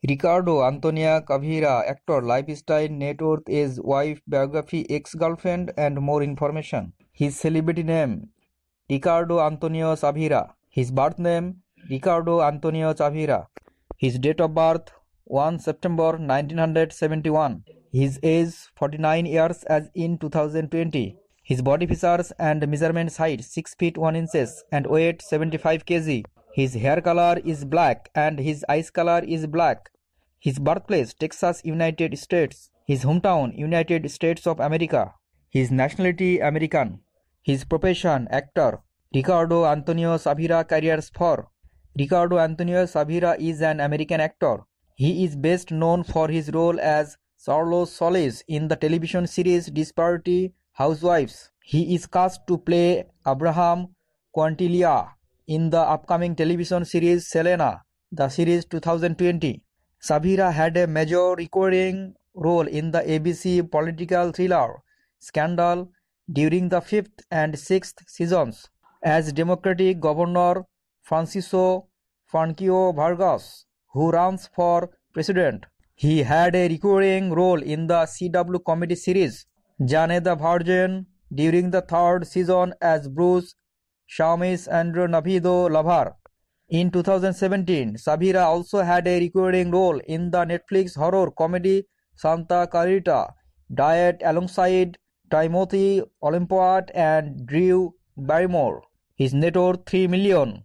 Ricardo Antonia Caveira, actor, lifestyle, net worth, age, wife, biography, ex-girlfriend, and more information. His celebrity name, Ricardo Antonio Caveira. His birth name, Ricardo Antonio Caveira. His date of birth, 1 September 1971. His age, 49 years as in 2020. His body features and measurements: height 6 feet 1 inches and weight 75 kg. His hair color is black and his eyes color is black. His birthplace, Texas, United States. His hometown, United States of America. His nationality, American. His profession, actor. Ricardo Antonio Caveira careers for. Ricardo Antonio Caveira is an American actor. He is best known for his role as Carlos Solis in the television series Desperate Housewives. He is cast to play Abraham Quintanilla in the upcoming television series Selena, the series 2020. Caveira had a major recurring role in the ABC political thriller Scandal during the 5th and 6th seasons as Democratic Governor Francisco Franquillo Vargas, who runs for president. He had a recurring role in the CW comedy series Jane the Virgin during the 3rd season as Bruce Shawmey's Andrew Navido lover. In 2017, Caveira also had a recurring role in the Netflix horror comedy Santa Clarita Diet alongside Timothy Olyphant and Drew Barrymore. His net worth $3 million.